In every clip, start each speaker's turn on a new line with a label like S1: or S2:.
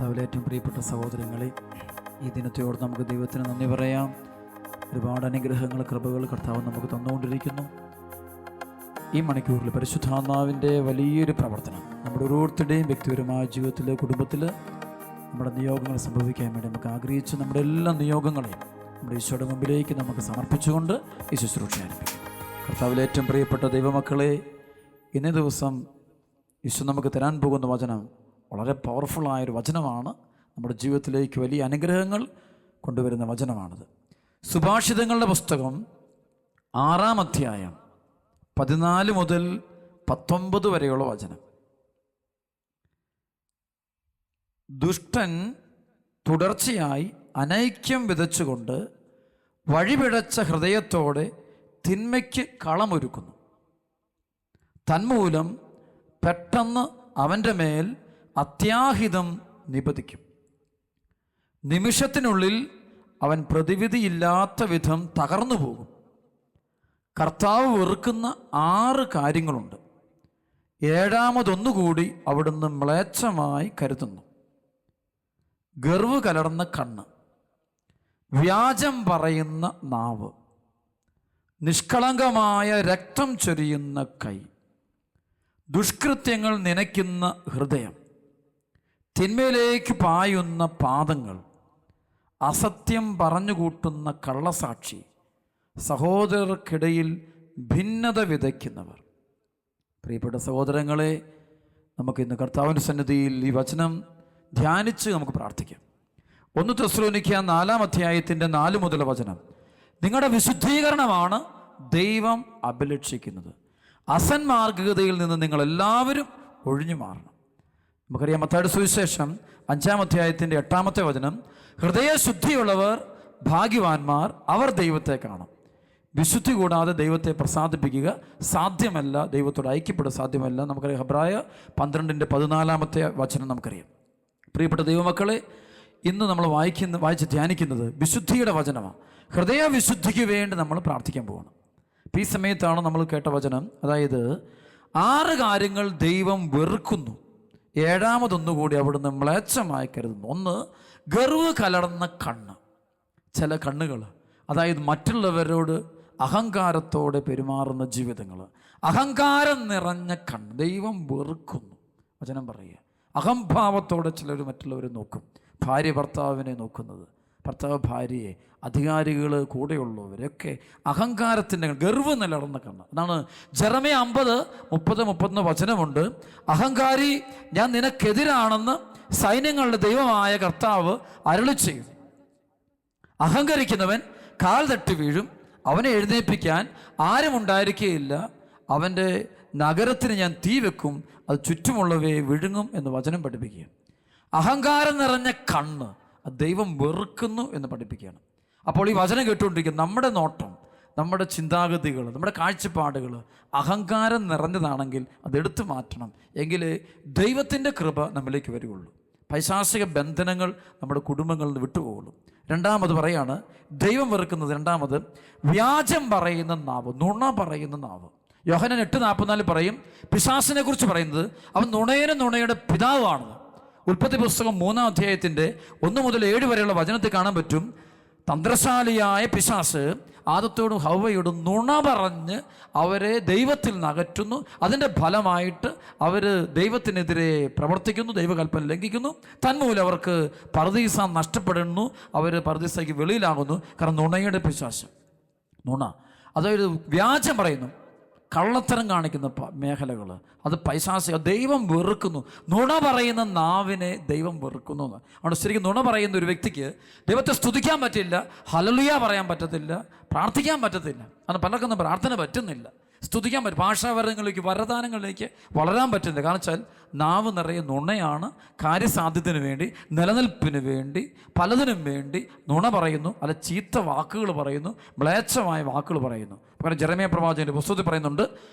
S1: കർത്താവിലെ ഏറ്റവും പ്രിയപ്പെട്ട സഹോദരങ്ങളെ, ഈ ദിനത്തോട് നമുക്ക് ദൈവത്തിന് നന്ദി പറയാം. ഒരുപാട് അനുഗ്രഹങ്ങൾ, കൃപകൾ കർത്താവ് നമുക്ക് തന്നുകൊണ്ടിരിക്കുന്നു. ഈ മണിക്കൂറിൽ പരിശുദ്ധാത്മാവിൻ്റെ വലിയൊരു പ്രവർത്തനം നമ്മുടെ ഓരോരുത്തരുടെയും വ്യക്തിപരമായ ജീവിതത്തിൽ, കുടുംബത്തിൽ നമ്മുടെ നിയോഗങ്ങൾ സംഭവിക്കാൻ വേണ്ടി നമുക്ക് ആഗ്രഹിച്ച് നമ്മുടെ എല്ലാ നിയോഗങ്ങളെയും നമ്മുടെ ഈശോയുടെ മുമ്പിലേക്ക് നമുക്ക് സമർപ്പിച്ചുകൊണ്ട് ഈ ശുശ്രൂഷ ആരംഭിക്കും. കർത്താവിലെ ഏറ്റവും പ്രിയപ്പെട്ട ദൈവമക്കളെ, ഇന്നേ ദിവസം ഈശോ നമുക്ക് തരാൻ പോകുന്ന വചനം വളരെ പവർഫുള്ളായൊരു വചനമാണ്. നമ്മുടെ ജീവിതത്തിലേക്ക് വലിയ അനുഗ്രഹങ്ങൾ കൊണ്ടുവരുന്ന വചനമാണിത്. സുഭാഷിതങ്ങളുടെ പുസ്തകം 6-ാം അധ്യായം 14 മുതൽ 19 വരെയുള്ള വചനം. ദുഷ്ടൻ തുടർച്ചയായി അനൈക്യം വിതച്ചുകൊണ്ട് വഴിപിഴച്ച ഹൃദയത്തോടെ തിന്മയ്ക്ക് കളമൊരുക്കുന്നു. തന്മൂലം പെട്ടെന്ന് അവൻ്റെ മേൽ അത്യാഹിതം നിപതിക്കും. നിമിഷത്തിനുള്ളിൽ അവൻ പ്രതിവിധിയില്ലാത്ത വിധം തകർന്നു പോകും. കർത്താവ് വെറുക്കുന്ന 6 കാര്യങ്ങളുണ്ട്. 7-മതൊന്നുകൂടി അവിടുന്ന് മ്ലേച്ഛമായി കരുതുന്നു. ഗർവ് കലർന്ന കണ്ണ്, വ്യാജം പറയുന്ന നാവ്, നിഷ്കളങ്കമായ രക്തം ചൊരിയുന്ന കൈ, ദുഷ്കൃത്യങ്ങൾ നനയ്ക്കുന്ന ഹൃദയം, തിന്മയിലേക്ക് പായുന്ന പാദങ്ങൾ, അസത്യം പറഞ്ഞുകൂട്ടുന്ന കള്ളസാക്ഷി, സഹോദരർക്കിടയിൽ ഭിന്നത വിതയ്ക്കുന്നവർ. പ്രിയപ്പെട്ട സഹോദരങ്ങളെ, നമുക്കിന്ന് കർത്താവിൻ്റെ സന്നിധിയിൽ ഈ വചനം ധ്യാനിച്ച് നമുക്ക് പ്രാർത്ഥിക്കാം. 1 തെസ്സലോനിക്യ 4-ാം അധ്യായത്തിൻ്റെ 4 മുതലുള്ള വചനം. നിങ്ങളുടെ വിശുദ്ധീകരണമാണ് ദൈവം അഭിലഷിക്കുന്നത്. അസന്മാർഗതയിൽ നിന്ന് നിങ്ങളെല്ലാവരും ഒഴിഞ്ഞു മാറണം. നമുക്കറിയാം, മത്തായിയുടെ സുവിശേഷം 5-ാം അധ്യായത്തിൻ്റെ 8-ാമത്തെ വചനം. ഹൃദയശുദ്ധിയുള്ളവർ ഭാഗ്യവാന്മാർ, അവർ ദൈവത്തെ കാണും. വിശുദ്ധി കൂടാതെ ദൈവത്തെ പ്രസാദിപ്പിക്കുക സാധ്യമല്ല, ദൈവത്തോട് ഐക്യപ്പെടുക സാധ്യമല്ല. നമുക്കറിയാം, ഹെബ്രായ 12-ന്റെ 14-ാമത്തെ വചനം നമുക്കറിയാം. പ്രിയപ്പെട്ട ദൈവമക്കളെ, ഇന്ന് നമ്മൾ വായിച്ച് ധ്യാനിക്കുന്നത് വിശുദ്ധിയുടെ വചനമാണ്. ഹൃദയവിശുദ്ധിക്ക് വേണ്ടി നമ്മൾ പ്രാർത്ഥിക്കാൻ പോവാണ്. ഈ സമയത്താണ് നമ്മൾ കേട്ട വചനം, അതായത് 6 കാര്യങ്ങൾ ദൈവം വെറുക്കുന്നു. 7-മതൊന്നുകൂടി അവിടുന്ന് മ്ലേച്ഛമായി കരുതുന്നു. 1, ഗർവ് കലർന്ന കണ്ണ്. ചില കണ്ണുകൾ, അതായത് മറ്റുള്ളവരോട് അഹങ്കാരത്തോടെ പെരുമാറുന്ന ജീവിതങ്ങൾ, അഹങ്കാരം നിറഞ്ഞ കണ്ണ് ദൈവം വെറുക്കുന്നു. വചനം പറയുക, അഹംഭാവത്തോടെ ചിലർ മറ്റുള്ളവരെ നോക്കും. ഭാര്യ ഭർത്താവിനെ നോക്കുന്നത്, ഭർത്താവ് ഭാര്യയെ, അധികാരികൾ, കൂടെയുള്ളവരൊക്കെ അഹങ്കാരത്തിൻ്റെ ഗർവ് നിലർന്ന കണ്ണ്. അതാണ് ജെറമ്യ 50:30-31 വചനമുണ്ട്. അഹങ്കാരി, ഞാൻ നിനക്കെതിരാണെന്ന് സൈന്യങ്ങളുടെ ദൈവമായ കർത്താവ് അരുളി ചെയ്യും. അഹങ്കരിക്കുന്നവൻ കാൽ തട്ടി വീഴും, അവനെ എഴുന്നേൽപ്പിക്കാൻ ആരും ഉണ്ടായിരിക്കുകയില്ല. അവൻ്റെ നഗരത്തിന് ഞാൻ തീ വെക്കും, അത് ചുറ്റുമുള്ളവയെ വിഴുങ്ങും എന്ന് വചനം പഠിപ്പിക്കുക. അഹങ്കാരം നിറഞ്ഞ കണ്ണ് ദൈവം വെറുക്കുന്നു എന്ന് പഠിപ്പിക്കുകയാണ്. അപ്പോൾ ഈ വചനം കേട്ടുകൊണ്ടിരിക്കുന്ന നമ്മുടെ നോട്ടം, നമ്മുടെ ചിന്താഗതികൾ, നമ്മുടെ കാഴ്ചപ്പാടുകൾ അഹങ്കാരം നിറഞ്ഞതാണെങ്കിൽ അതെടുത്തു മാറ്റണം. എങ്കിലേ ദൈവത്തിൻ്റെ കൃപ നമ്മിലേക്ക് വരികയുള്ളൂ. പൈശാചിക ബന്ധനങ്ങൾ നമ്മുടെ കുടുംബങ്ങളിൽ നിന്ന് വിട്ടുപോകുള്ളൂ. 2-മത് പറയാണ്, ദൈവം വെറുക്കുന്നത് 2-മത് വ്യാജം പറയുന്ന നാവ്, നുണ പറയുന്ന നാവ്. യോഹന്നാൻ 8:44 പറയും, പിശാചിനെ കുറിച്ച് പറയുന്നത് അവൻ നുണയനും നുണയുടെ പിതാവാണ്. ഉൽപ്പത്തി പുസ്തകം 3-ാം അധ്യായത്തിൻ്റെ 1 മുതൽ 7 വരെയുള്ള വചനത്തിൽ കാണാൻ പറ്റും, തന്ത്രശാലിയായ പിശാച് ആദത്തോടും ഹവ്വയോടും നുണ പറഞ്ഞ് അവരെ ദൈവത്തിൽ നിന്ന് അകറ്റുന്നു. അതിൻ്റെ ഫലമായിട്ട് അവർ ദൈവത്തിനെതിരെ പ്രവർത്തിക്കുന്നു, ദൈവകൽപ്പന ലംഘിക്കുന്നു. തന്മൂലം അവർക്ക് പറുദീസ നഷ്ടപ്പെടുന്നു, അവർ പറുദീസയ്ക്ക് വെളിയിലാകുന്നു. കാരണം നുണയുടെ പിശാച്, നുണ, അതായത് വ്യാജം പറയുന്നു, കള്ളത്തരം കാണിക്കുന്ന മേഖലകൾ, അത് പൈശാചിക. ദൈവം വെറുക്കുന്നു. നുണ പറയുന്ന നാവിനെ ദൈവം വെറുക്കുന്നു. അതുകൊണ്ട് ശരിക്കും നുണ പറയുന്ന ഒരു വ്യക്തിക്ക് ദൈവത്തെ സ്തുതിക്കാൻ പറ്റില്ല, ഹല്ലേലൂയ പറയാൻ പറ്റത്തില്ല, പ്രാർത്ഥിക്കാൻ പറ്റത്തില്ല. കാരണം പലർക്കൊന്നും പ്രാർത്ഥന പറ്റുന്നില്ല, സ്തുതിക്കാൻ പറ്റും, ഭാഷാവരങ്ങളിലേക്ക്, വരദാനങ്ങളിലേക്ക് വളരാൻ പറ്റുന്നില്ല. കാരണം വെച്ചാൽ നാവ് നിറയെ നുണയാണ്. കാര്യസാധ്യത്തിന് വേണ്ടി, നിലനിൽപ്പിന് വേണ്ടി, പലതിനും വേണ്ടി നുണ പറയുന്നു, അല്ല ചീത്ത വാക്കുകൾ പറയുന്നു, മ്ലേച്ഛമായ വാക്കുകൾ പറയുന്നു. കാരണം ജെറമ്യ പ്രവാചകന്റെ പുസ്തകത്തിൽ പറയുന്നുണ്ട്,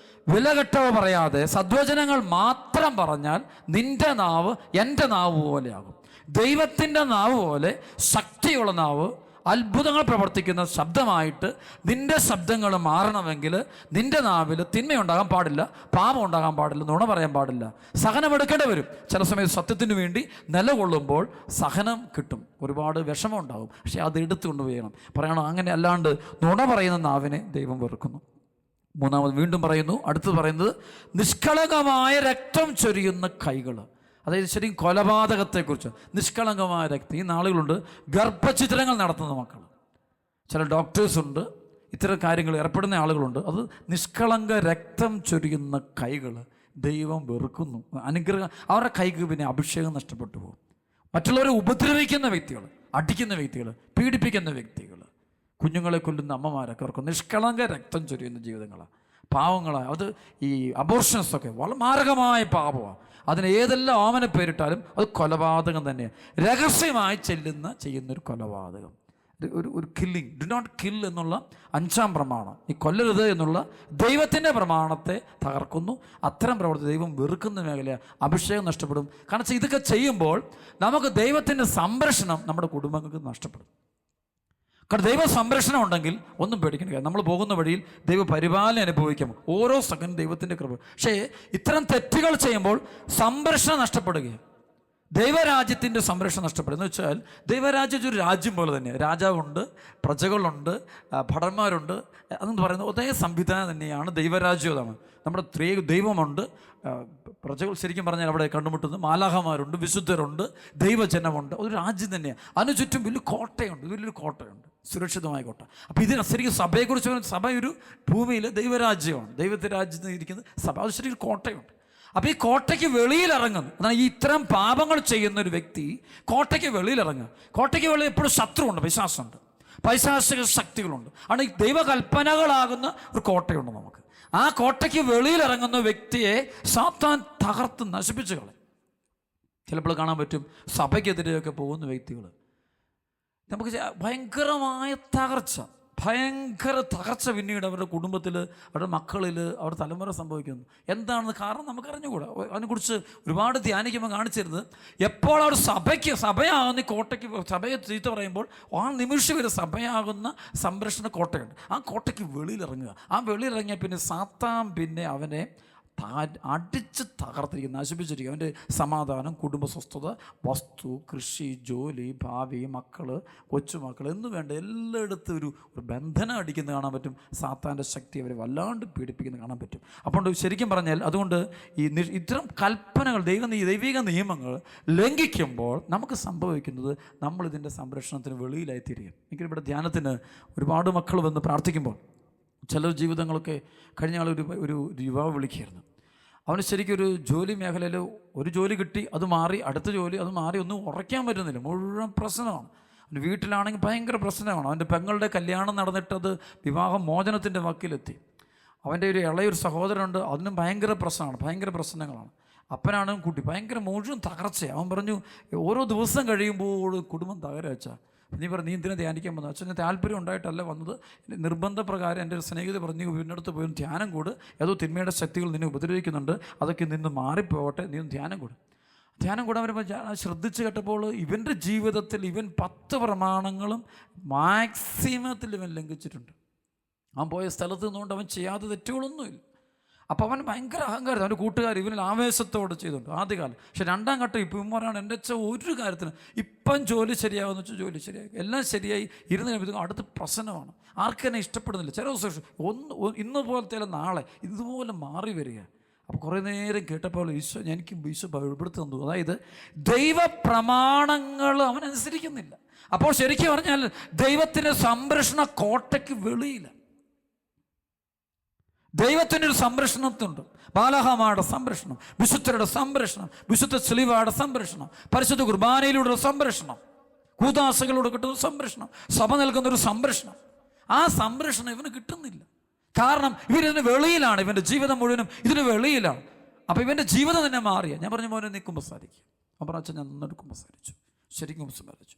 S1: വിലകെട്ടവ പറയാതെ സദ്വചനങ്ങൾ മാത്രം പറഞ്ഞാൽ നിന്റെ നാവ് എൻ്റെ നാവ് പോലെയാകും. ദൈവത്തിൻ്റെ നാവ് പോലെ ശക്തിയുള്ള നാവ്, അത്ഭുതങ്ങൾ പ്രവർത്തിക്കുന്ന ശബ്ദമായിട്ട് നിൻ്റെ ശബ്ദങ്ങൾ മാറണമെങ്കിൽ നിൻ്റെ നാവിൽ തിന്മയുണ്ടാകാൻ പാടില്ല, പാപം ഉണ്ടാകാൻ പാടില്ല, നുണ പറയാൻ പാടില്ല, സഹനമെടുക്കേണ്ടി വരും. ചില സമയത്ത് സത്യത്തിന് വേണ്ടി നിലകൊള്ളുമ്പോൾ സഹനം കിട്ടും, ഒരുപാട് വിഷമം ഉണ്ടാകും. പക്ഷെ അത് എടുത്തുകൊണ്ട് വേണം പറയണം. അങ്ങനെ അല്ലാണ്ട് നുണ പറയുന്ന നാവിനെ ദൈവം വെറുക്കുന്നു. മൂന്നാമത് വീണ്ടും പറയുന്നു, അടുത്തത് പറയുന്നത് നിഷ്കളങ്കമായ രക്തം ചൊരിയുന്ന കൈകൾ. അതായത് ശരിക്കും കൊലപാതകത്തെക്കുറിച്ച്. നിഷ്കളങ്കമായ രക്തം. ഈ നാളുകളുണ്ട് ഗർഭചിത്രങ്ങൾ നടത്തുന്ന മക്കൾ, ചില ഡോക്ടേഴ്സുണ്ട്, ഇത്തരം കാര്യങ്ങൾ ഏർപ്പെടുന്ന ആളുകളുണ്ട്. അത് നിഷ്കളങ്ക രക്തം ചൊരിയുന്ന കൈകൾ ദൈവം വെറുക്കുന്നു. അനുഗ്രഹം അവരുടെ കൈക്ക് പിന്നെ അഭിഷേകം നഷ്ടപ്പെട്ടു പോകും. മറ്റുള്ളവരെ ഉപദ്രവിക്കുന്ന വ്യക്തികൾ, അടിക്കുന്ന വ്യക്തികൾ, പീഡിപ്പിക്കുന്ന വ്യക്തികൾ, കുഞ്ഞുങ്ങളെ കൊല്ലുന്ന അമ്മമാരൊക്കെ അവർക്ക് നിഷ്കളങ്ക രക്തം ചൊരിയുന്ന ജീവിതങ്ങളാണ്, പാവങ്ങളാണ്. അത് ഈ അബോർഷൻസൊക്കെ വളരെ മാരകമായ പാപമാണ്. അതിന് ഏതെല്ലാം ഓമന പേരിട്ടാലും അത് കൊലപാതകം തന്നെയാണ്. രഹസ്യമായി ചെയ്യുന്നൊരു കൊലപാതകം, ഒരു കില്ലിങ്. ഡു നോട്ട് കിൽ എന്നുള്ള 5-ാം പ്രമാണം, ഈ കൊല്ലരുത് എന്നുള്ള ദൈവത്തിൻ്റെ പ്രമാണത്തെ തകർക്കുന്നു. അത്തരം പ്രവർത്തി ദൈവം വെറുക്കുന്ന മേഖലയാണ്. അഭിഷേകം നഷ്ടപ്പെടും. കാരണം ഇതൊക്കെ ചെയ്യുമ്പോൾ നമുക്ക് ദൈവത്തിൻ്റെ സംരക്ഷണം നമ്മുടെ കുടുംബങ്ങൾക്ക് നഷ്ടപ്പെടും. കാരണം ദൈവ സംരക്ഷണം ഉണ്ടെങ്കിൽ ഒന്നും പേടിക്കണ്ട. നമ്മൾ പോകുന്ന വഴിയിൽ ദൈവ പരിപാലനം അനുഭവിക്കാം, ഓരോ സെക്കൻഡ് ദൈവത്തിൻ്റെ കൃപ. പക്ഷേ ഇത്തരം തെറ്റുകൾ ചെയ്യുമ്പോൾ സംരക്ഷണം നഷ്ടപ്പെടുകയാണ്. ദൈവരാജ്യത്തിൻ്റെ സംരക്ഷണം നഷ്ടപ്പെടുന്നു വെച്ചാൽ ദൈവരാജ്യം ഒരു രാജ്യം പോലെ തന്നെയാണ്. രാജാവുണ്ട്, പ്രജകളുണ്ട്, ഭടന്മാരുണ്ട്. അതെന്ന് പറയുന്നത് ഒരേ സംവിധാനം തന്നെയാണ് ദൈവരാജ്യമാണ്. നമ്മുടെ ദൈവമുണ്ട്, പ്രജകൾ ശരിക്കും പറഞ്ഞാൽ അവിടെ കണ്ടുമുട്ടുന്നു, മാലാഹമാരുണ്ട്, വിശുദ്ധരുണ്ട്, ദൈവജനമുണ്ട്. ഒരു രാജ്യം തന്നെയാണ്. അതിന് ചുറ്റും വലിയൊരു കോട്ടയുണ്ട്, സുരക്ഷിതമായ കോട്ട. അപ്പോൾ ഇതിന് ശരിക്കും സഭയെക്കുറിച്ച് സഭ ഒരു ഭൂമിയിൽ ദൈവരാജ്യമാണ്, ദൈവത്തെ രാജ്യത്ത് ഇരിക്കുന്നത് സഭ. അത് ശരിക്കും കോട്ടയുണ്ട്. അപ്പോൾ ഈ കോട്ടയ്ക്ക് വെളിയിലിറങ്ങുന്നു. അതാണ് ഈ ഇത്തരം പാപങ്ങൾ ചെയ്യുന്ന ഒരു വ്യക്തി കോട്ടയ്ക്ക് വെളിയിലിറങ്ങുക. കോട്ടയ്ക്ക് വെളിയിൽ എപ്പോഴും ശത്രുവുണ്ട്, പിശാചുണ്ട്, പൈശാചിക ശക്തികളുണ്ട്. ആണ് ഈ ദൈവകൽപ്പനകളാകുന്ന ഒരു കോട്ടയുണ്ട് നമുക്ക്. ആ കോട്ടയ്ക്ക് വെളിയിലിറങ്ങുന്ന വ്യക്തിയെ സാത്താൻ തകർത്ത് നശിപ്പിച്ചു കളയും. ചിലപ്പോൾ കാണാൻ പറ്റും സഭയ്ക്കെതിരെയൊക്കെ പോകുന്ന വ്യക്തികൾ, നമുക്ക് ഭയങ്കരമായ തകർച്ച പിന്നീട് അവരുടെ കുടുംബത്തിൽ, അവരുടെ മക്കളിൽ, അവരുടെ തലമുറ സംഭവിക്കുന്നു. എന്താണെന്ന് കാരണം നമുക്കറിഞ്ഞുകൂടാ. അതിനെക്കുറിച്ച് ഒരുപാട് ധ്യാനിക്കുമ്പോൾ കാണിച്ചിരുന്നത്, എപ്പോൾ അവർ സഭയാകുന്ന കോട്ടയ്ക്ക്, സഭയെ ചീത്ത പറയുമ്പോൾ ആ നിമിഷം വരെ സഭയാകുന്ന സംരക്ഷണ കോട്ടയുണ്ട്. ആ കോട്ടയ്ക്ക് വെളിയിലിറങ്ങുക. ആ വെളിയിലിറങ്ങിയാൽ പിന്നെ സാത്താൻ പിന്നെ അവനെ അടിച്ച് തകർത്തിരിക്കും, നശിപ്പിച്ചിരിക്കും. അവൻ്റെ സമാധാനം, കുടുംബ സ്വസ്ഥത, വസ്തു, കൃഷി, ജോലി, ഭാവി, മക്കൾ, കൊച്ചുമക്കൾ എന്ന് വേണ്ട എല്ലായിടത്തും ഒരു ബന്ധനം അടിക്കുന്ന കാണാൻ പറ്റും. സാത്താൻ്റെ ശക്തി അവരെ വല്ലാണ്ട് പീഡിപ്പിക്കുന്ന കാണാൻ പറ്റും. അപ്പോൾ ശരിക്കും പറഞ്ഞാൽ അതുകൊണ്ട് ഇത്തരം കൽപ്പനകൾ, ദൈവിക നിയമങ്ങൾ ലംഘിക്കുമ്പോൾ നമുക്ക് സംഭവിക്കുന്നത് നമ്മളിതിൻ്റെ സംരക്ഷണത്തിന് വെളിയിലായി തീരുകയും. എനിക്കിവിടെ ധ്യാനത്തിന് ഒരുപാട് മക്കൾ വന്ന് പ്രാർത്ഥിക്കുമ്പോൾ ചില ജീവിതങ്ങളൊക്കെ കഴിഞ്ഞ ഒരു യുവാവ് വിളിക്കുകയായിരുന്നു. അവന് ശരിക്കും ഒരു ജോലി മേഖലയിൽ ഒരു ജോലി കിട്ടി, അത് മാറി, അടുത്ത ജോലി അത് മാറി, ഒന്നും ഉറയ്ക്കാൻ പറ്റുന്നില്ല, മുഴുവൻ പ്രശ്നമാണ്. അവൻ്റെ വീട്ടിലാണെങ്കിൽ ഭയങ്കര പ്രശ്നമാണ്. അവൻ്റെ പെങ്ങളുടെ കല്യാണം നടന്നിട്ടത് വിവാഹം മോചനത്തിൻ്റെ വക്കിലെത്തി. അവൻ്റെ ഒരു ഇളയൊരു സഹോദരനുണ്ട്, അതിനും ഭയങ്കര പ്രശ്നങ്ങളാണ്. അപ്പനാണ് കുട്ടി ഭയങ്കര മുഴുവൻ തകർച്ചയാണ്. അവൻ പറഞ്ഞു, ഓരോ ദിവസം കഴിയുമ്പോൾ കുടുംബം തകരാച്ചാ. നീ എന്തിനാ ധ്യാനിക്കാൻ വന്നത്? അച്ഛൻ ഞാൻ താല്പര്യം ഉണ്ടായിട്ടല്ല വന്നത്, നിർബന്ധപ്രകാരം എൻ്റെ ഒരു സ്നേഹിത പറഞ്ഞു, പിന്നടുത്ത് പോയി ധ്യാനം കൂട്, ഏതോ തിന്മയുടെ ശക്തികൾ നിന്നെ ഉപദ്രവിക്കുന്നുണ്ട്, അതൊക്കെ നിന്ന് മാറിപ്പോകട്ടെ, നീ ധ്യാനം കൂടാൻ വരുമ്പോൾ ശ്രദ്ധിച്ച് കേട്ടപ്പോൾ ഇവൻ്റെ ജീവിതത്തിൽ ഇവൻ 10 പ്രമാണങ്ങളും മാക്സിമത്തിൽ ഇവൻ ലംഘിച്ചിട്ടുണ്ട്. അവൻ പോയ സ്ഥലത്ത് നിന്നുകൊണ്ട് അവൻ ചെയ്യാത്ത തെറ്റുകളൊന്നുമില്ല. അപ്പോൾ അവൻ ഭയങ്കര അഹങ്കാരം. അവൻ്റെ കൂട്ടുകാർ ഇവനിൽ ആവേശത്തോടെ ചെയ്തുകൊണ്ട് ആദ്യകാലം. പക്ഷെ 2ാം ഘട്ടം ഇപ്പം പറയാണ്, എൻ്റെ അച്ഛൻ ഒരു കാര്യത്തിന് ഇപ്പം ജോലി ശരിയാകുമെന്ന് വെച്ചാൽ ജോലി ശരിയായി, എല്ലാം ശരിയായി ഇരുന്ന് അടുത്ത പ്രശ്നമാണ്. ആർക്കും എന്നെ ഇഷ്ടപ്പെടുന്നില്ല. ചില ദിവസം ഇന്ന് പോലത്തെ നാളെ ഇതുപോലെ മാറി വരിക. അപ്പോൾ കുറേ നേരം കേട്ടപ്പോൾ എനിക്ക് ഈശോ വെളിപ്പെടുത്തി തന്നു. അതായത് ദൈവപ്രമാണങ്ങൾ അവൻ അനുസരിക്കുന്നില്ല. അപ്പോൾ ശരിക്കും പറഞ്ഞാൽ ദൈവത്തിൻ്റെ സംരക്ഷണ കോട്ടയ്ക്ക് വെളിയില്ല. ദൈവത്തിൻ്റെ ഒരു സംരക്ഷണത്തുണ്ട്. ബാലഹമാരുടെ സംരക്ഷണം, വിശുദ്ധരുടെ സംരക്ഷണം, വിശുദ്ധ സ്ലീവയുടെ സംരക്ഷണം, പരിശുദ്ധ കുർബാനയിലൂടെ സംരക്ഷണം, കൂദാശകളോട് കിട്ടുന്ന സംരക്ഷണം, സഭ നൽകുന്നൊരു സംരക്ഷണം. ആ സംരക്ഷണം ഇവന് കിട്ടുന്നില്ല. കാരണം ഇവരിതിന് വെളിയിലാണ്. ഇവൻ്റെ ജീവിതം മുഴുവനും ഇതിന് വെളിയിലാണ്. അപ്പോൾ ഇവൻ്റെ ജീവിതം തന്നെ മാറിയ. ഞാൻ പറഞ്ഞ മോനെ നീ കുമ്പസാരിക്കും. അവൻ പറഞ്ഞ ഞാൻ നന്നായിട്ട് കുമ്പസാരിച്ചു, ശരിക്കും കുമ്പസാരിച്ചു.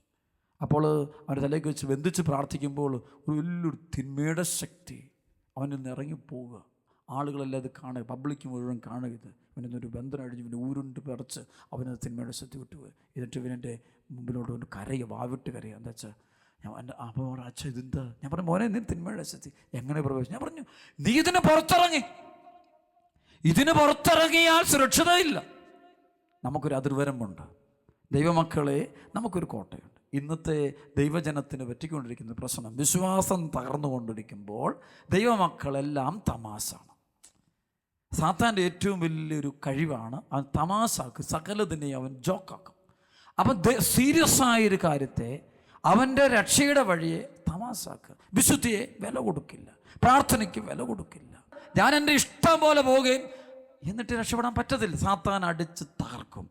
S1: അപ്പോൾ അവൻ്റെ തലയ്ക്ക് വെച്ച് ബന്ധിച്ച് പ്രാർത്ഥിക്കുമ്പോൾ ഒരു വലിയൊരു തിന്മയുടെ ശക്തി അവനിൽ നിന്ന് ഇറങ്ങിപ്പോവുക. ആളുകളെല്ലാം അത് കാണുക, പബ്ലിക് മുഴുവൻ കാണുക. ഇവനൊരു ബന്ധനം അടിഞ്ഞ് ഇവന് ഊരുണ്ട് പിറച്ച് അവനത് തിന്മയുടെ ശക്തി വിട്ടുപോയി. എന്നിട്ട് ഇവനെൻ്റെ മുമ്പിലോട്ട് കൊണ്ട് വാവിട്ട് കരയുക. എന്താ വെച്ചാൽ അപ്പോൾ അച്ഛൻ ഇതെന്താ? ഞാൻ പറഞ്ഞു, മോനെ നീ തിന്മയുടെ ദേശത്ത് എങ്ങനെ പ്രവേശിച്ചു? ഞാൻ പറഞ്ഞു, നീ ഇതിന് പുറത്തിറങ്ങിയാൽ സുരക്ഷിതയില്ല. നമുക്കൊരു അതിർവരമ്പുണ്ട് ദൈവമക്കളെ, നമുക്കൊരു കോട്ടയുണ്ട്. ഇന്നത്തെ ദൈവജനത്തിന് പറ്റിക്കൊണ്ടിരിക്കുന്ന പ്രശ്നം, വിശ്വാസം തകർന്നുകൊണ്ടിരിക്കുമ്പോൾ ദൈവമക്കളെല്ലാം തമാശാണ്. സാത്താൻ്റെ ഏറ്റവും വലിയൊരു കഴിവാണ് അവൻ തമാശാക്കും, സകലതിനെയും അവൻ ജോക്കാക്കും. അപ്പം സീരിയസ് ആയൊരു കാര്യത്തെ, അവൻ്റെ രക്ഷയുടെ വഴിയെ തമാശാക്കുക. വിശുദ്ധിയെ വില കൊടുക്കില്ല, പ്രാർത്ഥനയ്ക്ക് വില കൊടുക്കില്ല. ഞാൻ എൻ്റെ ഇഷ്ടം പോലെ പോവുകയും എന്നിട്ട് രക്ഷപ്പെടാൻ പറ്റത്തില്ല. സാത്താൻ അടിച്ച് തകർക്കും.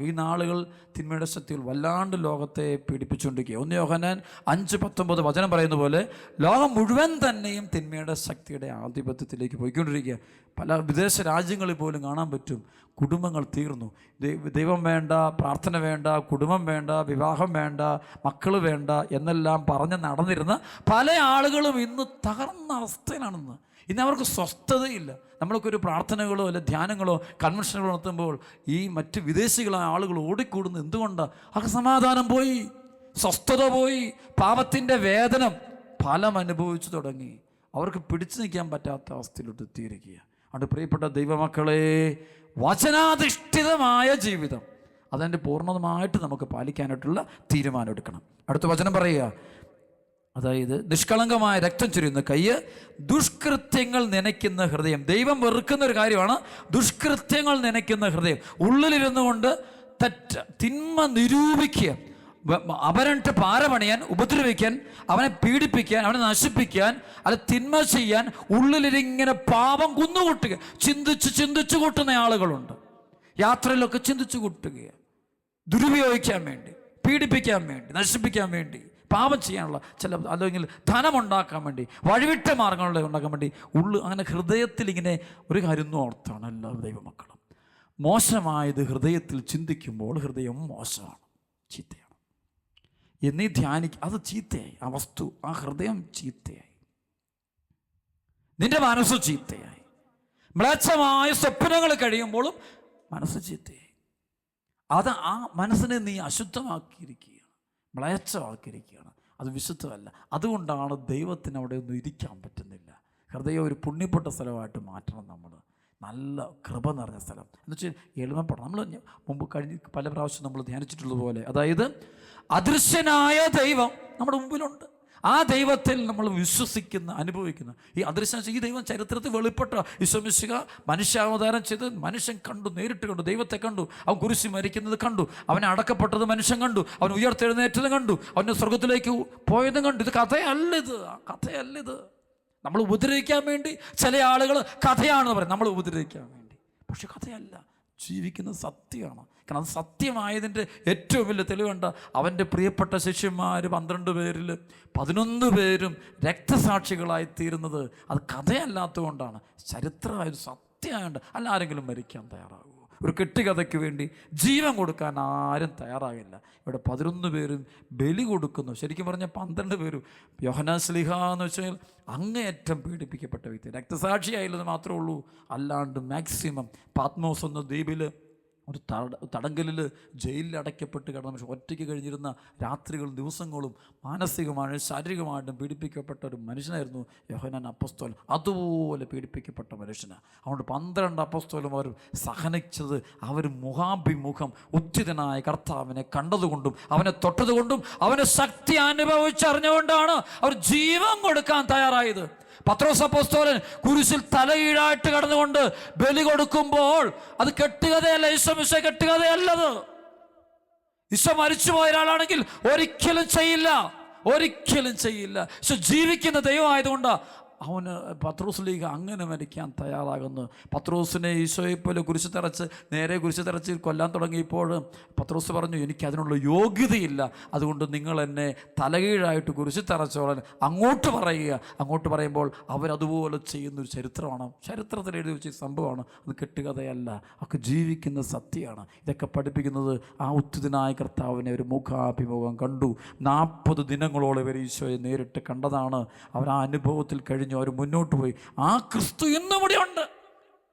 S1: ഈ നാളുകൾ തിന്മയുടെ ശക്തികൾ വല്ലാണ്ട് ലോകത്തെ പീഡിപ്പിച്ചുകൊണ്ടിരിക്കുക. 1 യോഹന്നാൻ 5:19 വചനം പറയുന്ന പോലെ ലോകം മുഴുവൻ തന്നെയും തിന്മയുടെ ശക്തിയുടെ ആധിപത്യത്തിലേക്ക് പോയിക്കൊണ്ടിരിക്കുക. പല വിദേശ രാജ്യങ്ങളിൽ പോലും കാണാൻ പറ്റും, കുടുംബങ്ങൾ തീർന്നു. ദൈവം വേണ്ട, പ്രാർത്ഥന വേണ്ട, കുടുംബം വേണ്ട, വിവാഹം വേണ്ട, മക്കൾ വേണ്ട എന്നെല്ലാം പറഞ്ഞ് നടന്നിരുന്ന പല ആളുകളും ഇന്ന് തകർന്ന അവസ്ഥയിലാണെന്ന്. ഇന്ന് അവർക്ക് സ്വസ്ഥതയില്ല. നമ്മൾക്കൊരു പ്രാർത്ഥനകളോ അല്ലെ ധ്യാനങ്ങളോ കൺവെൻഷനുകളോ നടത്തുമ്പോൾ ഈ മറ്റ് വിദേശികളായ ആളുകൾ ഓടിക്കൂടുന്നത് എന്തുകൊണ്ടാണ്? അവർക്ക് സമാധാനം പോയി, സ്വസ്ഥത പോയി, പാപത്തിൻ്റെ വേദനം ഫലം അനുഭവിച്ചു തുടങ്ങി. അവർക്ക് പിടിച്ചു നിൽക്കാൻ പറ്റാത്ത അവസ്ഥയിലോട്ട് എത്തിയിരിക്കുക. അതുകൊണ്ട് പ്രിയപ്പെട്ട ദൈവമക്കളെ, വചനാധിഷ്ഠിതമായ ജീവിതം അതിൻ്റെ പൂർണ്ണമായിട്ട് നമുക്ക് പാലിക്കാനായിട്ടുള്ള തീരുമാനം എടുക്കണം. അടുത്ത വചനം പറയുക, അതായത് നിഷ്കളങ്കമായ രക്തം ചൊരിയുന്ന കൈ, ദുഷ്കൃത്യങ്ങൾ നനയ്ക്കുന്ന ഹൃദയം. ദൈവം വെറുക്കുന്ന ഒരു കാര്യമാണ് ദുഷ്കൃത്യങ്ങൾ നനയ്ക്കുന്ന ഹൃദയം. ഉള്ളിലിരുന്നു കൊണ്ട് തിന്മ നിരൂപിക്കുക, അവരട്ട് പാരപണിയാൻ, ഉപദ്രവിക്കാൻ, അവനെ പീഡിപ്പിക്കാൻ, അവനെ നശിപ്പിക്കാൻ, അത് തിന്മ ചെയ്യാൻ ഉള്ളിലിങ്ങനെ പാപം കുന്നുകൂട്ടുക. ചിന്തിച്ച് കൂട്ടുന്ന ആളുകളുണ്ട്. യാത്രയിലൊക്കെ ചിന്തിച്ചു കൂട്ടുക, ദുരുപയോഗിക്കാൻ വേണ്ടി, പീഡിപ്പിക്കാൻ വേണ്ടി, നശിപ്പിക്കാൻ വേണ്ടി, പാപം ചെയ്യാനുള്ള ചില, അല്ലെങ്കിൽ ധനമുണ്ടാക്കാൻ വേണ്ടി, വഴിവിട്ട മാർഗങ്ങൾ ഉണ്ടാക്കാൻ വേണ്ടി അങ്ങനെ ഹൃദയത്തിൽ ഇങ്ങനെ ഒരു കാര്യം ഓർത്താണ് എല്ലാ ദൈവമക്കളും. മോശമായത് ഹൃദയത്തിൽ ചിന്തിക്കുമ്പോൾ ഹൃദയം മോശമാണ്, ചീത്തയാണ് എന്നീ അത് ചീത്തയായി. ആ വസ്തു, ആ ഹൃദയം ചീത്തയായി, നിന്റെ മനസ്സ് ചീത്തയായി. മ്ലേച്ഛമായ സ്വപ്നങ്ങൾ കഴിയുമ്പോഴും മനസ്സ് ചീത്തയായി. അത് ആ മനസ്സിനെ നീ അശുദ്ധമാക്കിയിരിക്കുകയാണ്, മ്ലേച്ഛമാക്കിയിരിക്കുകയാണ്. അത് വിശുദ്ധമല്ല. അതുകൊണ്ടാണ് ദൈവത്തിന് അവിടെ ഒന്നും ഇരിക്കാൻ പറ്റുന്നില്ല. ഹൃദയം ഒരു പുണ്യപ്പെട്ട സ്ഥലമായിട്ട് മാറ്റണം. നമ്മൾ നല്ല കൃപ നിറഞ്ഞ സ്ഥലം എന്ന് വെച്ചാൽ എളിമപ്പെടണം. നമ്മൾ മുമ്പ് പല പ്രാവശ്യം നമ്മൾ ധ്യാനിച്ചിട്ടുള്ളതുപോലെ, അതായത് അദൃശ്യനായ ദൈവം നമ്മുടെ മുമ്പിലുണ്ട്. ആ ദൈവത്തിൽ നമ്മൾ വിശ്വസിക്കുന്ന, അനുഭവിക്കുന്ന ഈ അദൃശ്യം, ഈ ദൈവം ചരിത്രത്തിൽ വെളിപ്പെട്ട ഈശോ മിശിഹ മനുഷ്യാവതാരം ചെയ്ത് മനുഷ്യൻ കണ്ടു, നേരിട്ട് കണ്ടു, ദൈവത്തെ കണ്ടു. അവൻ കുരിശിൽ മരിക്കുന്നത് കണ്ടു, അവനെ അടക്കപ്പെട്ടത് മനുഷ്യൻ കണ്ടു, അവൻ ഉയർത്തെഴുന്നേറ്റതും കണ്ടു, അവൻ്റെ സ്വർഗത്തിലേക്ക് പോയതും കണ്ടു. ഇത് കഥയല്ലിത്. നമ്മൾ ഉപദ്രവിക്കാൻ വേണ്ടി ചില ആളുകൾ കഥയാണെന്ന് പറയും, നമ്മൾ ഉപദ്രവിക്കാൻ വേണ്ടി. പക്ഷെ കഥയല്ല, ജീവിക്കുന്നത് സത്യമാണ്. കാരണം അത് സത്യമായതിൻ്റെ ഏറ്റവും വലിയ തെളിവുണ്ട്. അവൻ്റെ പ്രിയപ്പെട്ട ശിഷ്യന്മാർ 12 പേരിൽ 11 പേരും രക്തസാക്ഷികളായി തീരുന്നത് അത് കഥയല്ലാത്തതുകൊണ്ടാണ്, ചരിത്രമായൊരു സത്യമായുണ്ട്. അല്ല ആരെങ്കിലും മരിക്കാൻ തയ്യാറാകുമോ? ഒരു കെട്ടുകഥയ്ക്ക് വേണ്ടി ജീവൻ കൊടുക്കാൻ ആരും തയ്യാറാകില്ല. ഇവിടെ 11 പേരും ബലി കൊടുക്കുന്നു. ശരിക്കും പറഞ്ഞാൽ 12 പേരും. യോഹന്നാൻ ശ്ലീഹ എന്ന് വെച്ചാൽ അങ്ങേയറ്റം പീഡിപ്പിക്കപ്പെട്ട വ്യക്തി, രക്തസാക്ഷിയായില്ലെന്ന് മാത്രമേ ഉള്ളൂ. അല്ലാണ്ട് മാക്സിമം പാത്മോസ് എന്ന ദ്വീപിൽ ഒരു തടങ്കലിൽ ജയിലിൽ അടയ്ക്കപ്പെട്ട് കിടന്ന മനുഷ്യൻ, ഒറ്റയ്ക്ക് കഴിഞ്ഞിരുന്ന രാത്രികളും ദിവസങ്ങളും മാനസികമായും ശാരീരികമായിട്ടും പീഡിപ്പിക്കപ്പെട്ട ഒരു മനുഷ്യനായിരുന്നു യോഹന്നാൻ അപ്പോസ്തലൻ. അതുപോലെ പീഡിപ്പിക്കപ്പെട്ട മനുഷ്യനാണ്. അതുകൊണ്ട് 12 അപ്പോസ്തലന്മാരും സഹനിച്ചത് അവർ മുഖാഭിമുഖം ഉത്തിതനായ കർത്താവിനെ കണ്ടതുകൊണ്ടും അവനെ തൊട്ടതുകൊണ്ടും അവനെ ശക്തി അനുഭവിച്ചറിഞ്ഞുകൊണ്ടാണ് അവർ ജീവൻ കൊടുക്കാൻ തയ്യാറായത്. പത്രോസ് അപ്പോസ്തലൻ കുരിശിൽ തലകീഴായിട്ട് കടന്നുകൊണ്ട് ബലി കൊടുക്കുമ്പോൾ അത് കെട്ടുകഥയല്ല, ഈശോ മിശിഹ കെട്ടുകഥയല്ലത്. ഈശോ മരിച്ചുപോയ ഒരാളാണെങ്കിൽ ഒരിക്കലും ചെയ്യില്ല. പക്ഷെ ജീവിക്കുന്ന ദൈവമായതുകൊണ്ട് അവന് പത്രോസിലേക്ക് അങ്ങനെ മരിക്കാൻ തയ്യാറാകുന്നു. പത്രോസിനെ ഈശോയെപ്പോലെ കുരിശ് തറച്ച് കൊല്ലാൻ തുടങ്ങിയപ്പോൾ പത്രോസ് പറഞ്ഞു, എനിക്കതിനുള്ള യോഗ്യതയില്ല, അതുകൊണ്ട് നിങ്ങൾ എന്നെ തലകീഴായിട്ട് കുരിശ് തറച്ചോളാൻ അങ്ങോട്ട് പറയുമ്പോൾ അവരതുപോലെ ചെയ്യുന്നൊരു ചരിത്രമാണ്, ചരിത്രത്തിൽ എഴുതി വെച്ച സംഭവമാണ്. അത് കെട്ടുകഥയല്ല, ഒക്കെ ജീവിക്കുന്ന സത്യമാണ്. ഇതൊക്കെ പഠിപ്പിക്കുന്നത് ആ ഉത്തിതനായ കർത്താവിനെ ഒരു മുഖാഭിമുഖം കണ്ടു. 40 ദിനങ്ങളോളം ഇവർ ഈശോയെ നേരിട്ട് കണ്ടതാണ്. അവർ ആ അനുഭവത്തിൽ അവർ മുന്നോട്ട് പോയി. ആ ക്രിസ്തു ഇന്നും ഇവിടെ ഉണ്ട്.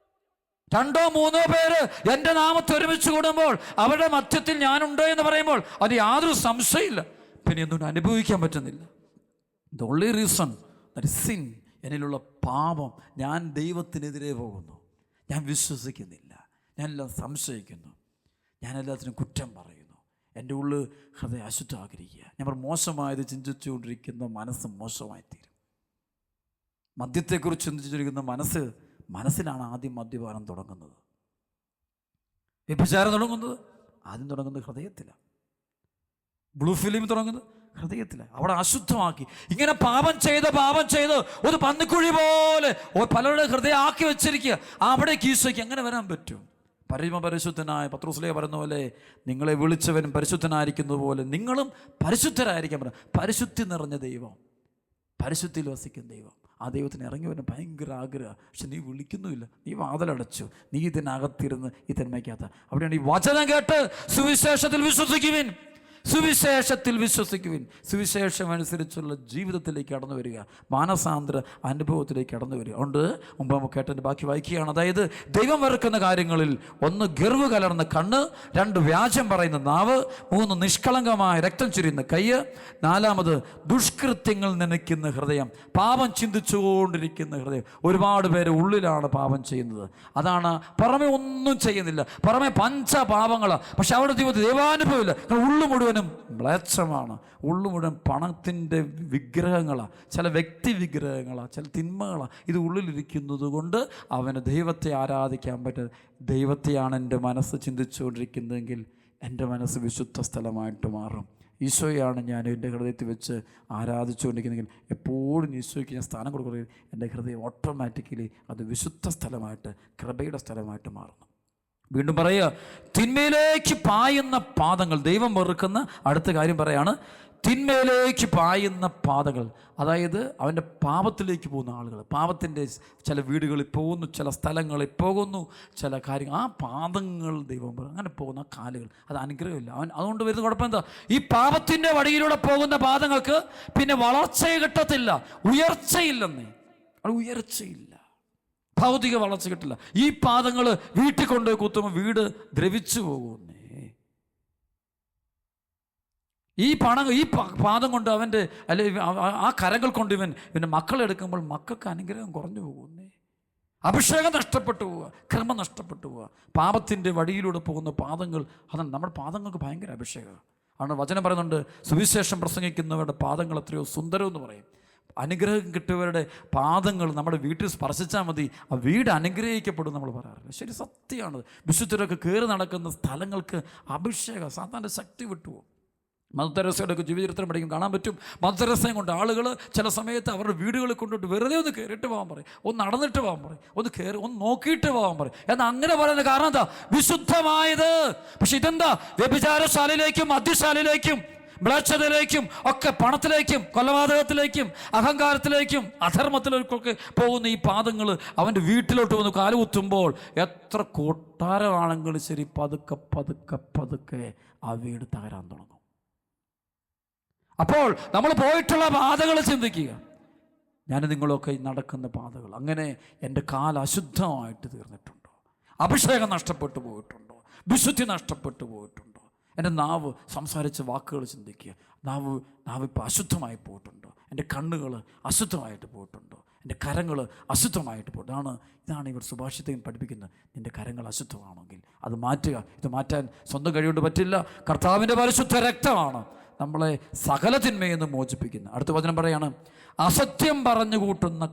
S1: 2-3 പേര് എൻ്റെ നാമത്തെ ഒരുമിച്ച് കൂടുമ്പോൾ അവരുടെ മധ്യത്തിൽ ഞാനുണ്ട് എന്ന് പറയുമ്പോൾ അത് യാതൊരു സംശയമില്ല. പിന്നെ എന്തുകൊണ്ട് അനുഭവിക്കാൻ പറ്റുന്നില്ല? The only reason that is sin. എന്നിലുള്ള പാപം. ഞാൻ ദൈവത്തിനെതിരെ പോകുന്നു, ഞാൻ വിശ്വസിക്കുന്നില്ല, ഞാനെല്ലാം സംശയിക്കുന്നു, ഞാനെല്ലാത്തിനും കുറ്റം പറയുന്നു, എൻ്റെ ഉള്ളിൽ ഹൃദയം അശുദ്ധം ആഗ്രഹിക്കുക. ഞാൻ മോശമായത് ചിന്തിച്ചുകൊണ്ടിരിക്കുന്ന മനസ്സ് മോശമായി തീരും. മദ്യത്തെക്കുറിച്ച് ചിന്തിച്ചിരിക്കുന്ന മനസ്സിലാണ് ആദ്യം മദ്യപാനം തുടങ്ങുന്നത്. വ്യഭിചാരം തുടങ്ങുന്നത് ആദ്യം തുടങ്ങുന്നത് ഹൃദയത്തിലാണ്. ബ്ലൂ ഫിലിം തുടങ്ങുന്നത് ഹൃദയത്തിലാണ്. അവിടെ അശുദ്ധമാക്കി ഇങ്ങനെ പാപം ചെയ്ത് ഒരു പന്നിക്കുഴി പോലെ പലരുടെ ഹൃദയം ആക്കി വെച്ചിരിക്കുക. അവിടേക്ക് ഈശോയ്ക്ക് എങ്ങനെ വരാൻ പറ്റും? പരിശുദ്ധനായ പത്രോസ്ലീഹ പറയുന്ന പോലെ, നിങ്ങളെ വിളിച്ചവനും പരിശുദ്ധനായിരിക്കുന്നത് പോലെ നിങ്ങളും പരിശുദ്ധരായിരിക്കാൻ പറഞ്ഞു. പരിശുദ്ധി നിറഞ്ഞ ദൈവം, പരിശുദ്ധിയിൽ വസിക്കുന്ന ദൈവം, ആ ദൈവത്തിന് ഇറങ്ങി വരുന്ന ഭയങ്കര ആഗ്രഹം. പക്ഷെ നീ വിളിക്കുന്നുമില്ല, നീ വാതിലടച്ചു, നീ ഇതിനകത്തിരുന്ന് ഈ തന്മയ്ക്കകത്ത്. അവിടെയാണ് ഈ വചനം കേട്ട് സുവിശേഷത്തിൽ വിശ്വസിക്കുവിൻ, സുവിശേഷത്തിൽ വിശ്വസിക്കുവിൻ. സുവിശേഷം അനുസരിച്ചുള്ള ജീവിതത്തിലേക്ക് കടന്നു വരിക, മാനസാന്തര അനുഭവത്തിലേക്ക് കടന്നു വരിക. അതുകൊണ്ട് മുമ്പ് നമുക്ക് കേട്ടതിൻ്റെ ബാക്കി വായിക്കുകയാണ്. അതായത് ദൈവം വെറുക്കുന്ന കാര്യങ്ങളിൽ 1 ഗർവ് കലർന്ന കണ്ണ്, 2 വ്യാജം പറയുന്ന നാവ്, 3 നിഷ്കളങ്കമായ രക്തം ചുരിയുന്ന കൈ, 4 ദുഷ്കൃത്യങ്ങൾ നനയ്ക്കുന്ന ഹൃദയം, പാപം ചിന്തിച്ചുകൊണ്ടിരിക്കുന്ന ഹൃദയം. ഒരുപാട് പേര് ഉള്ളിലാണ് പാപം ചെയ്യുന്നത്. അതാണ് പുറമെ ഒന്നും ചെയ്യുന്നില്ല, പുറമെ പഞ്ചപാപങ്ങളാണ്, പക്ഷെ അവിടെ ദൈവാനുഭവമില്ല. ഉള്ളു മുഴുവൻ മ്ലേച്ഛമാണ്, ഉള്ളു മുഴുവൻ പണത്തിൻ്റെ വിഗ്രഹങ്ങളാണ്, ചില വ്യക്തി വിഗ്രഹങ്ങളാണ്, ചില തിന്മകളാണ്. ഇത് ഉള്ളിലിരിക്കുന്നത് കൊണ്ട് അവന് ദൈവത്തെ ആരാധിക്കാൻ പറ്റും. ദൈവത്തെയാണ് എൻ്റെ മനസ്സ് ചിന്തിച്ചുകൊണ്ടിരിക്കുന്നതെങ്കിൽ എൻ്റെ മനസ്സ് വിശുദ്ധ സ്ഥലമായിട്ട് മാറും. ഈശോയാണ് ഞാൻ എൻ്റെ ഹൃദയത്തിൽ വെച്ച് ആരാധിച്ചുകൊണ്ടിരിക്കുന്നെങ്കിൽ എപ്പോഴും ഈശോയ്ക്ക് ഞാൻ സ്ഥാനം കൊടുക്കുകയും എൻ്റെ ഹൃദയം ഓട്ടോമാറ്റിക്കലി അത് വിശുദ്ധ സ്ഥലമായിട്ട്, കൃപയുടെ സ്ഥലമായിട്ട് മാറുന്നു. വീണ്ടും പറയുക, തിന്മയിലേക്ക് പായുന്ന പാദങ്ങൾ. ദൈവം വെറുക്കുന്ന അടുത്ത കാര്യം പറയാണ്, തിന്മയിലേക്ക് പായുന്ന പാതകൾ. അതായത് അവൻ്റെ പാപത്തിലേക്ക് പോകുന്ന ആളുകൾ, പാപത്തിൻ്റെ ചില വീടുകളിൽ പോകുന്നു, ചില സ്ഥലങ്ങളിൽ പോകുന്നു, ചില കാര്യങ്ങൾ, ആ പാദങ്ങൾ ദൈവം അങ്ങനെ പോകുന്ന കാലുകൾ, അത് അനുഗ്രഹമില്ല. അതുകൊണ്ട് വരുന്ന കുഴപ്പം എന്താ? ഈ പാപത്തിൻ്റെ വഴിയിലൂടെ പോകുന്ന പാദങ്ങൾക്ക് പിന്നെ വളർച്ചയെ കിട്ടത്തില്ല, ഉയർച്ചയില്ലെന്നേ. അത് ഉയർച്ചയില്ല, ഭൗതിക വളർച്ച കിട്ടില്ല. ഈ പാദങ്ങൾ വീട്ടിൽ കൊണ്ടുപോയി കുത്തുമ്പോൾ വീട് ദ്രവിച്ചു പോകുന്നേ. ഈ പാദം കൊണ്ട് അവൻ്റെ ആ കരങ്ങൾ കൊണ്ട് ഇവൻ്റെ മക്കളെടുക്കുമ്പോൾ മക്കൾക്ക് അനുഗ്രഹം കുറഞ്ഞു പോകുന്നേ. അഭിഷേകം നഷ്ടപ്പെട്ടു പോവുക, ക്രമം നഷ്ടപ്പെട്ടു പോവുക. പാപത്തിൻ്റെ വഴിയിലൂടെ പോകുന്ന പാദങ്ങൾ, അതാണ് നമ്മുടെ പാദങ്ങൾക്ക് ഭയങ്കര അഭിഷേകം ആണ്. വചനം പറയുന്നുണ്ട്, സുവിശേഷം പ്രസംഗിക്കുന്നവരുടെ പാദങ്ങൾ എത്രയോ സുന്ദരമെന്ന് പറയും. അനുഗ്രഹം കിട്ടിയവരുടെ പാദങ്ങൾ നമ്മുടെ വീട്ടിൽ സ്പർശിച്ചാൽ മതി, ആ വീട് അനുഗ്രഹിക്കപ്പെടും നമ്മൾ പറയാറില്ല. ശരി, സത്യമാണ്. വിശുദ്ധരൊക്കെ കയറി നടക്കുന്ന സ്ഥലങ്ങൾക്ക് അഭിഷേകം, സാത്താൻ്റെ ശക്തി വിട്ടുപോകും. മദർ തെരേസയുടെ ജീവചരിത്രം പഠിക്കും, കാണാൻ പറ്റും. മദർ തെരേസയും കൊണ്ട് ആളുകൾ ചില സമയത്ത് അവരുടെ വീടുകളിൽ കൊണ്ടിട്ട് വെറുതെ ഒന്ന് കയറിയിട്ട് പോകാൻ പറയും, ഒന്ന് നടന്നിട്ട് പോകാൻ പറയും, ഒന്ന് നോക്കിയിട്ട് പോകാൻ പറയും. എന്നാൽ അങ്ങനെ പറയുന്ന കാരണം എന്താ? വിശുദ്ധമായത്. പക്ഷെ ഇതെന്താ? വ്യഭിചാരശാലയിലേക്കും മദ്യശാലയിലേക്കും മ്ലേച്ഛതയിലേക്കും ഒക്കെ, പണത്തിലേക്കും കൊലപാതകത്തിലേക്കും അഹങ്കാരത്തിലേക്കും അധർമ്മത്തിലേക്കൊക്കെ പോകുന്ന ഈ പാദങ്ങൾ അവൻ്റെ വീട്ടിലോട്ട് വന്ന് കാലുകുത്തുമ്പോൾ എത്ര കൊട്ടാരമാണെങ്കിലും ശരി, പതുക്കെ പതുക്കെ പതുക്കെ ആ വീട് തകരാൻ തുടങ്ങും. അപ്പോൾ നമ്മൾ പോയിട്ടുള്ള പാതകൾ ചിന്തിക്കുക. ഞാൻ നിങ്ങളൊക്കെ നടക്കുന്ന പാതകൾ, അങ്ങനെ എൻ്റെ കാൽ അശുദ്ധമായിട്ട് തീർന്നിട്ടുണ്ടോ? അഭിഷേകം നഷ്ടപ്പെട്ടു പോയിട്ടുണ്ടോ? വിശുദ്ധി നഷ്ടപ്പെട്ടു പോയിട്ടുണ്ടോ? എൻ്റെ നാവ് സംസാരിച്ച വാക്കുകൾ ചിന്തിക്കുക. നാവ് ഇപ്പോൾ അശുദ്ധമായി പോയിട്ടുണ്ടോ? എൻ്റെ കണ്ണുകൾ അശുദ്ധമായിട്ട് പോയിട്ടുണ്ടോ? എൻ്റെ കരങ്ങൾ അശുദ്ധമായിട്ട് പോയിട്ടാണ്. ഇതാണ് ഇവർ സുഭാഷിതം പഠിപ്പിക്കുന്നത്. നിൻ്റെ കരങ്ങൾ അശുദ്ധമാണെങ്കിൽ അത് മാറ്റുക. ഇത് മാറ്റാൻ സ്വന്തം കഴിവുകൊണ്ട് പറ്റില്ല. കർത്താവിൻ്റെ പരിശുദ്ധ രക്തമാണ് നമ്മളെ സകല തിന്മയിൽ നിന്ന് മോചിപ്പിക്കുന്നത്. അടുത്ത വചനം പറയാണ്, അസത്യം പറഞ്ഞു കൂട്ടുന്ന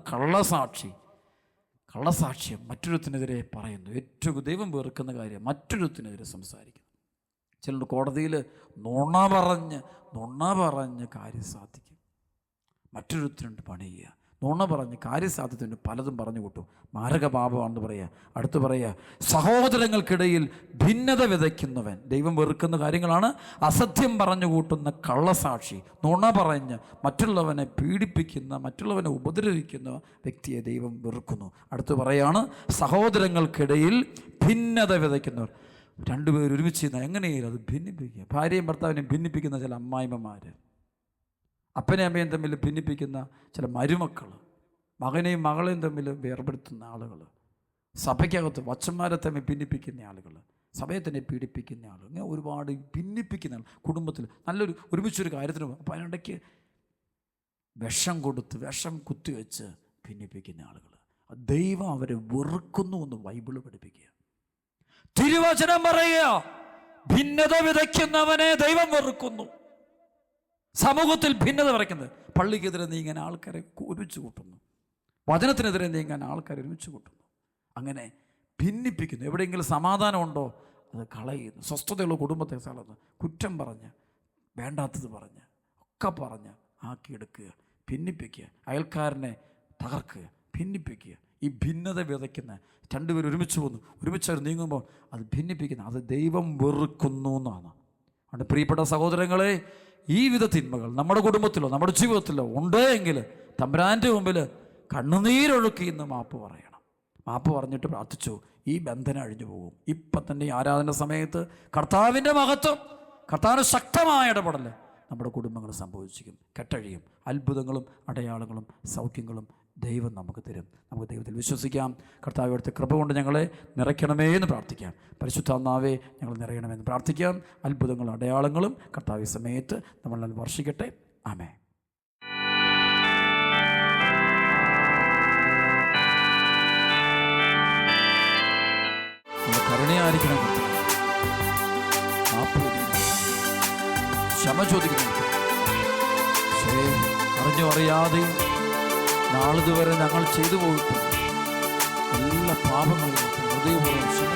S1: കള്ളസാക്ഷ്യം മറ്റൊരുത്തിനെതിരെ പറയുന്നു. ഏറ്റവും ദൈവം വെറുക്കുന്ന കാര്യം മറ്റൊരുത്തിനെതിരെ സംസാരിക്കുന്നു. ചിലർ കോടതിയിൽ നുണ പറഞ്ഞ് കാര്യം സാധിക്കും. മറ്റൊരുത്തിനുണ്ട് പണി ചെയ്യുക, നുണ പറഞ്ഞ് കാര്യസാധ്യതയുണ്ട്, പലതും പറഞ്ഞു കൂട്ടും. മാരകപാപമാണെന്ന് പറയുക. അടുത്ത് പറയുക, സഹോദരങ്ങൾക്കിടയിൽ ഭിന്നത വിതയ്ക്കുന്നവൻ. ദൈവം വെറുക്കുന്ന കാര്യങ്ങളാണ്. അസത്യം പറഞ്ഞു കൂട്ടുന്ന കള്ളസാക്ഷി, നുണ പറഞ്ഞ് മറ്റുള്ളവനെ പീഡിപ്പിക്കുന്ന, മറ്റുള്ളവനെ ഉപദ്രവിക്കുന്ന വ്യക്തിയെ ദൈവം വെറുക്കുന്നു. അടുത്ത് പറയാണ്, സഹോദരങ്ങൾക്കിടയിൽ ഭിന്നത വിതയ്ക്കുന്നവർ. രണ്ടുപേർ ഒരുമിച്ച് എങ്ങനെയും അത് ഭിന്നിപ്പിക്കുക. ഭാര്യയും ഭർത്താവിനെയും ഭിന്നിപ്പിക്കുന്ന ചില അമ്മായിമ്മമാർ, അപ്പനെയും അമ്മയും തമ്മിൽ ഭിന്നിപ്പിക്കുന്ന ചില മരുമക്കൾ, മകനെയും മകളെയും തമ്മിൽ വേർപെടുത്തുന്ന ആളുകൾ, സഭയ്ക്കകത്ത് വച്ചന്മാരെ തമ്മിൽ ഭിന്നിപ്പിക്കുന്ന ആളുകൾ, സഭയെ തന്നെ പീഡിപ്പിക്കുന്ന ആൾ, ഇങ്ങനെ ഒരുപാട് ഭിന്നിപ്പിക്കുന്ന ആൾ, കുടുംബത്തിൽ നല്ലൊരു ഒരുമിച്ചൊരു കാര്യത്തിന് അപ്പോൾ അതിനിടയ്ക്ക് വിഷം കൊടുത്ത് വിഷം കുത്തിവെച്ച് ഭിന്നിപ്പിക്കുന്ന ആളുകൾ, ദൈവം അവരെ വെറുക്കുന്നു എന്ന് ബൈബിള് പഠിപ്പിക്കുക. തിരുവചനം പറയുക, ഭിന്നത വിതയ്ക്കുന്നവനെ ദൈവം വെറുക്കുന്നു. സമൂഹത്തിൽ ഭിന്നത വിതയ്ക്കുന്നത്, പള്ളിക്കെതിരെ നീങ്ങാൻ ആൾക്കാരെ ഒരുമിച്ച് കൂട്ടുന്നു, വചനത്തിനെതിരെ നീങ്ങാൻ ആൾക്കാരെ ഒരുമിച്ച് കൂട്ടുന്നു, അങ്ങനെ ഭിന്നിപ്പിക്കുന്നു. എവിടെയെങ്കിലും സമാധാനമുണ്ടോ അത് കളയുന്നു. സ്വസ്ഥതയുള്ള കുടുംബത്തെ സ്ഥലത്ത് കുറ്റം പറഞ്ഞ് വേണ്ടാത്തത് പറഞ്ഞ് ഒക്കെ പറഞ്ഞ് ആക്കിയെടുക്കുക, ഭിന്നിപ്പിക്കുക, അയൽക്കാരനെ തകർക്കുക, ഭിന്നിപ്പിക്കുക. ഈ ഭിന്നത വിതയ്ക്കുന്ന രണ്ടുപേരും ഒരുമിച്ച് പോകുന്നു, ഒരുമിച്ച് അവർ നീങ്ങുമ്പോൾ അത് ഭിന്നിപ്പിക്കുന്ന, അത് ദൈവം വെറുക്കുന്നു എന്നാണ്. അതുകൊണ്ട് പ്രിയപ്പെട്ട സഹോദരങ്ങളെ, ഈ വിധ തിന്മകൾ നമ്മുടെ കുടുംബത്തിലോ നമ്മുടെ ജീവിതത്തിലോ ഉണ്ട് എങ്കിൽ തമ്പുരാൻ്റെ മുമ്പിൽ കണ്ണുനീരൊഴുക്കി ഇന്ന് മാപ്പ് പറയണം. മാപ്പ് പറഞ്ഞിട്ട് പ്രാർത്ഥിച്ചു, ഈ ബന്ധനം അഴിഞ്ഞു പോകും. ഇപ്പം തന്നെ ഈ ആരാധന സമയത്ത് കർത്താവിൻ്റെ മഹത്വം, കർത്താവിൻ്റെ ശക്തമായ ഇടപെടൽ നമ്മുടെ കുടുംബങ്ങൾ സംഭവിച്ചിരിക്കും, കെട്ടഴിയും. അത്ഭുതങ്ങളും അടയാളങ്ങളും സൗഖ്യങ്ങളും ദൈവം നമുക്ക് തരും. നമുക്ക് ദൈവത്തിൽ വിശ്വസിക്കാം. കർത്താവ് അവിടുത്തെ കൃപ കൊണ്ട് ഞങ്ങളെ നിറയ്ക്കണമേ എന്ന് പ്രാർത്ഥിക്കാം. പരിശുദ്ധാത്മാവേ ഞങ്ങൾ നിറയണമെന്ന് പ്രാർത്ഥിക്കാം. അത്ഭുതങ്ങളും അടയാളങ്ങളും കർത്താവ് സമയത്ത് നമ്മൾ വർഷിക്കട്ടെ. ആമേൻ. കരുണയായിരിക്കണം, ക്ഷമ ചോദിക്കണം. അറിഞ്ഞോ അറിയാതെ നാളിതുവരെ ഞങ്ങൾ ചെയ്തു പോയിട്ട് എല്ലാ പാപങ്ങളും ഹൃദയപൂർവ്വം ക്ഷമ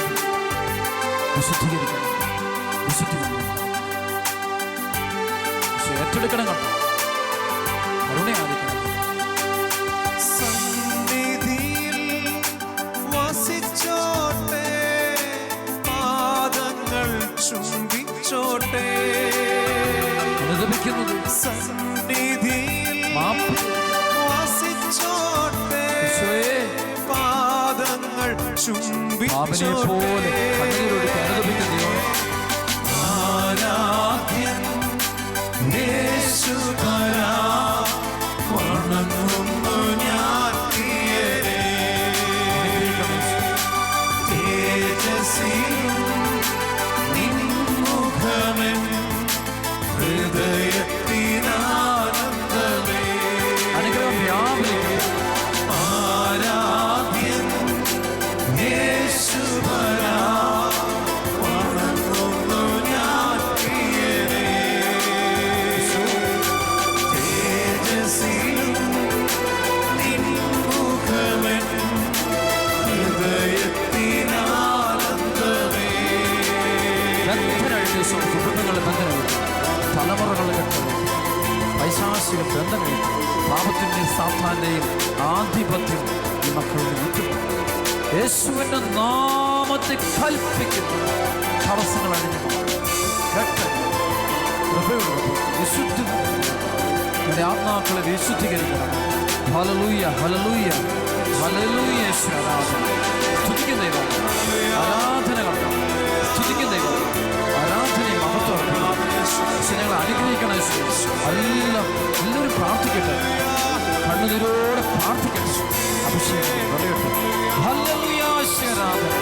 S1: വിശുദ്ധീകരിക്കണം, ഏറ്റെടുക്കണം. കേട്ടോ, കരുണയായിരിക്കണം.
S2: ചുംബിച്ചോട്ടെ
S1: അനുദപിക്കുന്നത്
S2: സന്നിധിയിൽ
S1: വാസിച്ചോട്ടെ,
S2: പാദങ്ങൾ ചുംബിച്ചോട്ടെ. ആരാധ്യൻ യേശുപരാ, വണങ്ങുന്നു ഞാൻ പ്രിയരേ. തേജസ്സിലും ഹൃദയത്തിനാനന്ദമേ,
S1: അനുഗ്രഹം വ്യാപരിക്കും.
S2: ആരാധ്യൻ യേശുപരാ, വണങ്ങുന്നു ഞാൻ പ്രിയരേ. തേജസ്സിലും നിൻമുഖമെൻ ഹൃദയത്തിനാനന്ദമേ.
S1: കുടുംബങ്ങളുടെ ബന്ധനങ്ങൾ, തലമുറകളുടെ പൈശാചിക ബന്ധങ്ങൾ, പാപത്തിൻ്റെയും സാത്താൻ്റെയും ആധിപത്യം ഈ മക്കളിൽ വിട്ടുപോകും. യേശുവിൻ്റെ നാമത്തെ കൽപ്പിക്കുന്നു. തടസ്സങ്ങൾ അണിഞ്ഞു വിശുദ്ധി എൻ്റെ ആത്മാക്കളെ വിശുദ്ധീകരിക്കണം. Hallelujah, hallelujah, hallelujah. ആരാധന സ്തുതിക്കുന്ന ദൈവം, ആരാധന കർത്താവ്, സ്തുതിക്കുന്ന ദൈവം, ആരാധനയും മഹത്വം ഞങ്ങൾ അനുഗ്രഹിക്കണം. എല്ലാവരും പ്രാർത്ഥിക്കട്ടെ, കണ്ണുനീരോടെ പ്രാർത്ഥിക്കട്ടെ. അഭിഷേകം പറയട്ടെ. ഹല്ലേലൂയ, ആരാധന.